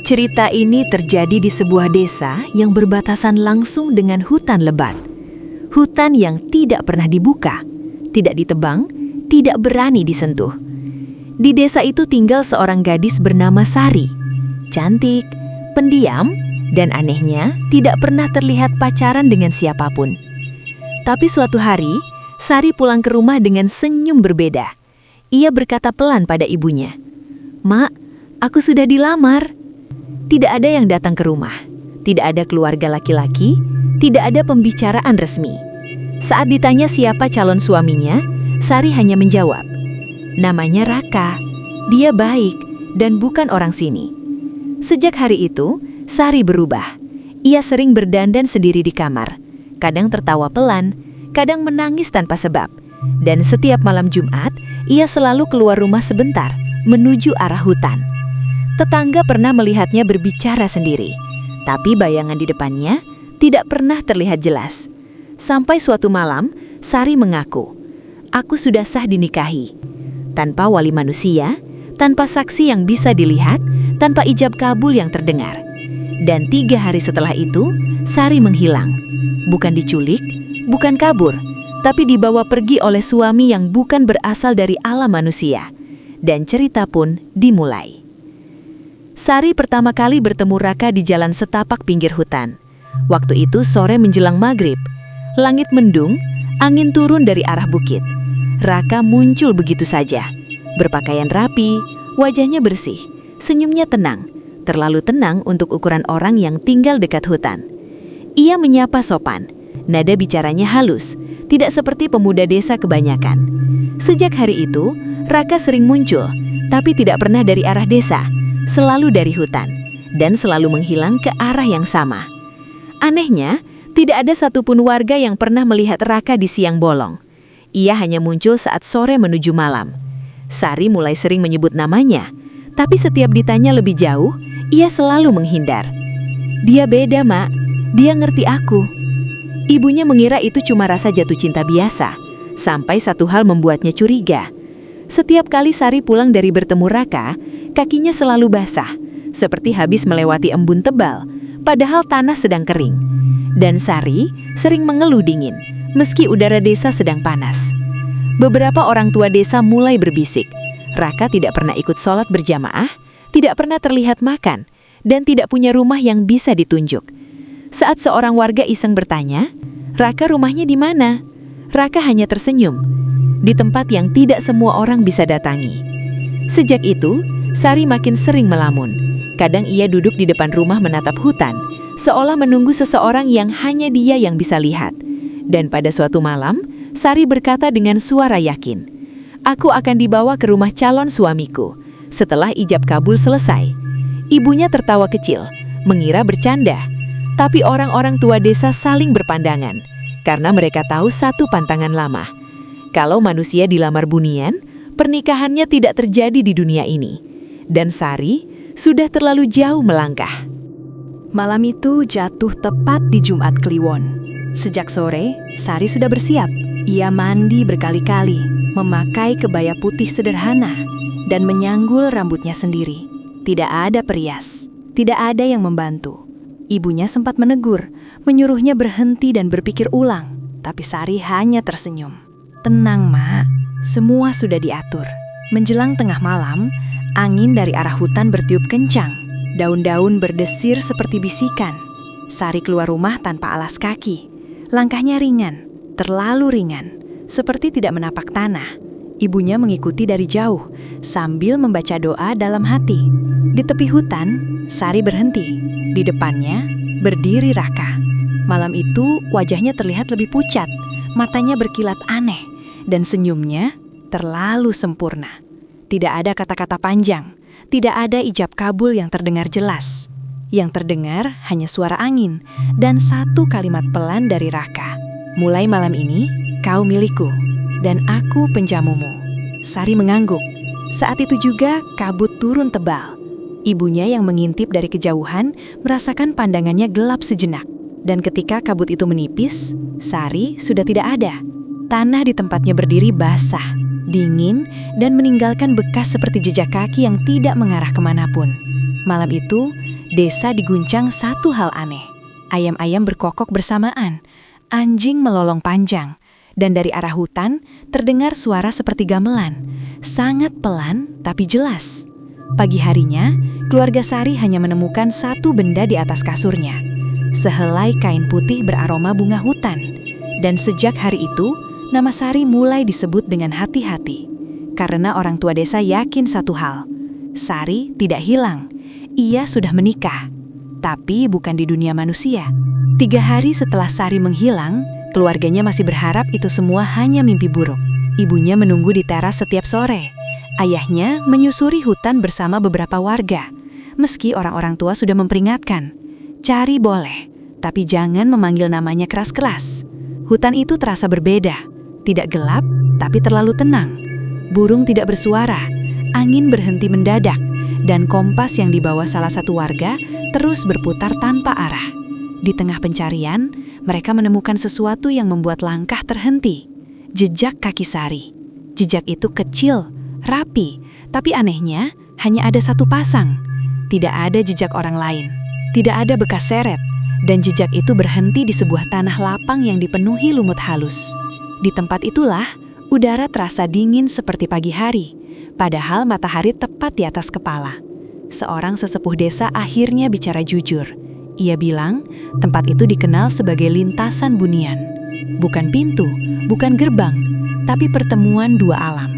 Cerita ini terjadi di sebuah desa yang berbatasan langsung dengan hutan lebat. Hutan yang tidak pernah dibuka, tidak ditebang, tidak berani disentuh. Di desa itu tinggal seorang gadis bernama Sari. Cantik, pendiam, dan anehnya tidak pernah terlihat pacaran dengan siapapun. Tapi suatu hari, Sari pulang ke rumah dengan senyum berbeda. Ia berkata pelan pada ibunya, "Mak, aku sudah dilamar." Tidak ada yang datang ke rumah, tidak ada keluarga laki-laki, tidak ada pembicaraan resmi. Saat ditanya siapa calon suaminya, Sari hanya menjawab, "Namanya Raka, dia baik dan bukan orang sini." Sejak hari itu, Sari berubah. Ia sering berdandan sendiri di kamar, kadang tertawa pelan, kadang menangis tanpa sebab. Dan setiap malam Jumat, ia selalu keluar rumah sebentar, menuju arah hutan. Tetangga pernah melihatnya berbicara sendiri, tapi bayangan di depannya tidak pernah terlihat jelas. Sampai suatu malam, Sari mengaku, "Aku sudah sah dinikahi." Tanpa wali manusia, tanpa saksi yang bisa dilihat, tanpa ijab kabul yang terdengar. Dan 3 hari setelah itu, Sari menghilang. Bukan diculik, bukan kabur, tapi dibawa pergi oleh suami yang bukan berasal dari alam manusia. Dan cerita pun dimulai. Sari pertama kali bertemu Raka di jalan setapak pinggir hutan. Waktu itu sore menjelang maghrib. Langit mendung, angin turun dari arah bukit. Raka muncul begitu saja. Berpakaian rapi, wajahnya bersih, senyumnya tenang. Terlalu tenang untuk ukuran orang yang tinggal dekat hutan. Ia menyapa sopan, nada bicaranya halus, tidak seperti pemuda desa kebanyakan. Sejak hari itu, Raka sering muncul, tapi tidak pernah dari arah desa. Selalu dari hutan, dan selalu menghilang ke arah yang sama. Anehnya, tidak ada satupun warga yang pernah melihat Raka di siang bolong. Ia hanya muncul saat sore menuju malam. Sari mulai sering menyebut namanya, tapi setiap ditanya lebih jauh, ia selalu menghindar. "Dia beda, Mak. Dia ngerti aku." Ibunya mengira itu cuma rasa jatuh cinta biasa, sampai satu hal membuatnya curiga. Setiap kali Sari pulang dari bertemu Raka, kakinya selalu basah, seperti habis melewati embun tebal, padahal tanah sedang kering. Dan Sari sering mengeluh dingin, meski udara desa sedang panas. Beberapa orang tua desa mulai berbisik, Raka tidak pernah ikut sholat berjamaah, tidak pernah terlihat makan, dan tidak punya rumah yang bisa ditunjuk. Saat seorang warga iseng bertanya, "Raka rumahnya di mana?" Raka hanya tersenyum. Di tempat yang tidak semua orang bisa datangi. Sejak itu, Sari makin sering melamun. Kadang ia duduk di depan rumah menatap hutan, seolah menunggu seseorang yang hanya dia yang bisa lihat. Dan pada suatu malam, Sari berkata dengan suara yakin, "Aku akan dibawa ke rumah calon suamiku." Setelah ijab kabul selesai, ibunya tertawa kecil, mengira bercanda. Tapi orang-orang tua desa saling berpandangan, karena mereka tahu satu pantangan lama. Kalau manusia dilamar bunian, pernikahannya tidak terjadi di dunia ini. Dan Sari sudah terlalu jauh melangkah. Malam itu jatuh tepat di Jumat Kliwon. Sejak sore, Sari sudah bersiap. Ia mandi berkali-kali, memakai kebaya putih sederhana, dan menyanggul rambutnya sendiri. Tidak ada perias, tidak ada yang membantu. Ibunya sempat menegur, menyuruhnya berhenti dan berpikir ulang. Tapi Sari hanya tersenyum. "Tenang, Mak, semua sudah diatur." Menjelang tengah malam, angin dari arah hutan bertiup kencang. Daun-daun berdesir seperti bisikan. Sari keluar rumah tanpa alas kaki. Langkahnya ringan, terlalu ringan, seperti tidak menapak tanah. Ibunya mengikuti dari jauh, sambil membaca doa dalam hati. Di tepi hutan, Sari berhenti. Di depannya, berdiri Raka. Malam itu, wajahnya terlihat lebih pucat, matanya berkilat aneh, dan senyumnya terlalu sempurna. Tidak ada kata-kata panjang, tidak ada ijab kabul yang terdengar jelas. Yang terdengar hanya suara angin dan satu kalimat pelan dari Raka. "Mulai malam ini, kau milikku, dan aku penjamumu." Sari mengangguk. Saat itu juga kabut turun tebal. Ibunya yang mengintip dari kejauhan merasakan pandangannya gelap sejenak. Dan ketika kabut itu menipis, Sari sudah tidak ada. Tanah di tempatnya berdiri basah, dingin, dan meninggalkan bekas seperti jejak kaki yang tidak mengarah kemanapun. Malam itu, desa diguncang satu hal aneh. Ayam-ayam berkokok bersamaan, anjing melolong panjang, dan dari arah hutan terdengar suara seperti gamelan, sangat pelan tapi jelas. Pagi harinya, keluarga Sari hanya menemukan satu benda di atas kasurnya, sehelai kain putih beraroma bunga hutan. Dan sejak hari itu, nama Sari mulai disebut dengan hati-hati. Karena orang tua desa yakin satu hal, Sari tidak hilang, ia sudah menikah. Tapi bukan di dunia manusia. 3 hari setelah Sari menghilang, keluarganya masih berharap itu semua hanya mimpi buruk. Ibunya menunggu di teras setiap sore. Ayahnya menyusuri hutan bersama beberapa warga. Meski orang-orang tua sudah memperingatkan, cari boleh, tapi jangan memanggil namanya keras-keras. Hutan itu terasa berbeda, tidak gelap, tapi terlalu tenang. Burung tidak bersuara, angin berhenti mendadak, dan kompas yang dibawa salah satu warga terus berputar tanpa arah. Di tengah pencarian, mereka menemukan sesuatu yang membuat langkah terhenti. Jejak kaki Sari. Jejak itu kecil, rapi, tapi anehnya hanya ada satu pasang. Tidak ada jejak orang lain. Tidak ada bekas seret, dan jejak itu berhenti di sebuah tanah lapang yang dipenuhi lumut halus. Di tempat itulah, udara terasa dingin seperti pagi hari, padahal matahari tepat di atas kepala. Seorang sesepuh desa akhirnya bicara jujur. Ia bilang, tempat itu dikenal sebagai lintasan bunian. Bukan pintu, bukan gerbang, tapi pertemuan dua alam.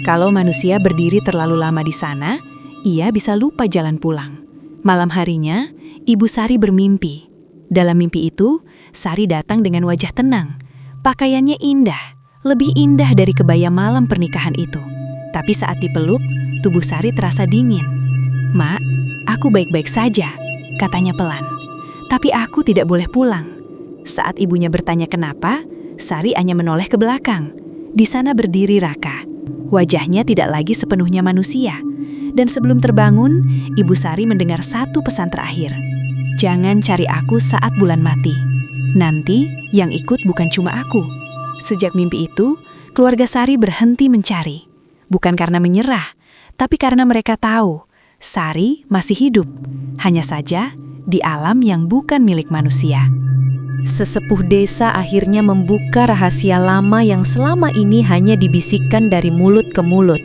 Kalau manusia berdiri terlalu lama di sana, ia bisa lupa jalan pulang. Malam harinya, Ibu Sari bermimpi. Dalam mimpi itu, Sari datang dengan wajah tenang. Pakaiannya indah, lebih indah dari kebaya malam pernikahan itu. Tapi saat dipeluk, tubuh Sari terasa dingin. "Mak, aku baik-baik saja," katanya pelan. "Tapi aku tidak boleh pulang." Saat ibunya bertanya kenapa, Sari hanya menoleh ke belakang. Di sana berdiri Raka. Wajahnya tidak lagi sepenuhnya manusia. Dan sebelum terbangun, Ibu Sari mendengar satu pesan terakhir. "Jangan cari aku saat bulan mati. Nanti yang ikut bukan cuma aku." Sejak mimpi itu, keluarga Sari berhenti mencari. Bukan karena menyerah, tapi karena mereka tahu Sari masih hidup, hanya saja di alam yang bukan milik manusia. Sesepuh desa akhirnya membuka rahasia lama yang selama ini hanya dibisikkan dari mulut ke mulut.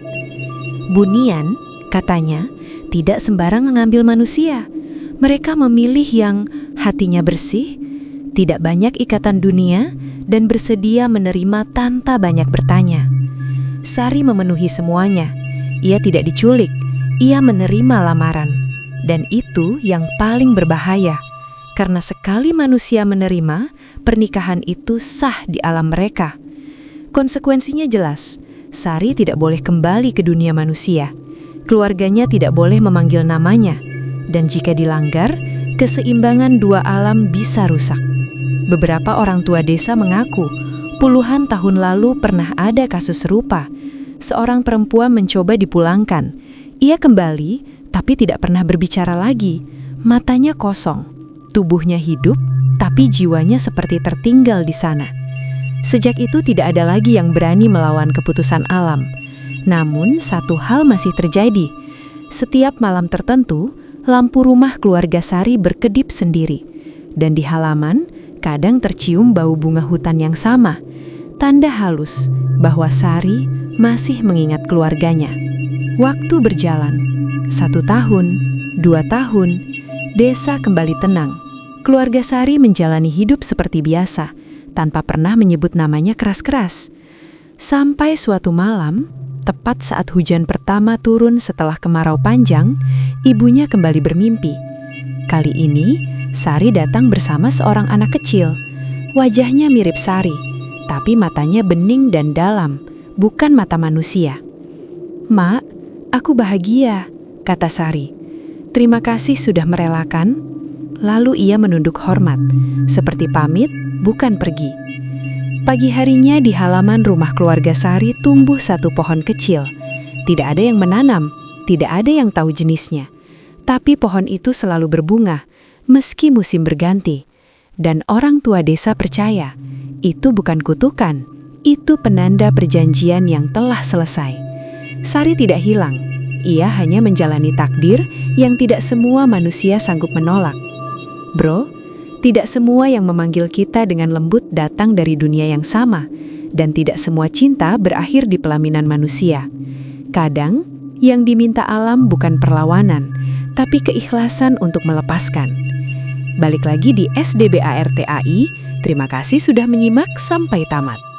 Bunian, katanya, tidak sembarang mengambil manusia. Mereka memilih yang hatinya bersih, tidak banyak ikatan dunia, dan bersedia menerima tanpa banyak bertanya. Sari memenuhi semuanya. Ia tidak diculik, ia menerima lamaran. Dan itu yang paling berbahaya. Karena sekali manusia menerima, pernikahan itu sah di alam mereka. Konsekuensinya jelas, Sari tidak boleh kembali ke dunia manusia. Keluarganya tidak boleh memanggil namanya. Dan jika dilanggar, keseimbangan dua alam bisa rusak. Beberapa orang tua desa mengaku, puluhan tahun lalu pernah ada kasus serupa. Seorang perempuan mencoba dipulangkan. Ia kembali, tapi tidak pernah berbicara lagi. Matanya kosong. Tubuhnya hidup, tapi jiwanya seperti tertinggal di sana. Sejak itu tidak ada lagi yang berani melawan keputusan alam. Namun satu hal masih terjadi. Setiap malam tertentu, lampu rumah keluarga Sari berkedip sendiri. Dan di halaman, kadang tercium bau bunga hutan yang sama. Tanda halus bahwa Sari masih mengingat keluarganya. Waktu berjalan. 1 tahun, 2 tahun, desa kembali tenang. Keluarga Sari menjalani hidup seperti biasa, tanpa pernah menyebut namanya keras-keras. Sampai suatu malam, tepat saat hujan pertama turun setelah kemarau panjang, ibunya kembali bermimpi. Kali ini, Sari datang bersama seorang anak kecil. Wajahnya mirip Sari, tapi matanya bening dan dalam, bukan mata manusia. "Mak, aku bahagia," kata Sari. "Terima kasih sudah merelakan." Lalu ia menunduk hormat, seperti pamit, bukan pergi. Pagi harinya di halaman rumah keluarga Sari tumbuh satu pohon kecil. Tidak ada yang menanam, tidak ada yang tahu jenisnya. Tapi pohon itu selalu berbunga, meski musim berganti. Dan orang tua desa percaya, itu bukan kutukan, Itu penanda perjanjian yang telah selesai. Sari tidak hilang. Ia hanya menjalani takdir yang tidak semua manusia sanggup menolak. Bro, tidak semua yang memanggil kita dengan lembut datang dari dunia yang sama, dan tidak semua cinta berakhir di pelaminan manusia. Kadang, yang diminta alam bukan perlawanan, tapi keikhlasan untuk melepaskan. Balik lagi di SDBARTAI, terima kasih sudah menyimak sampai tamat.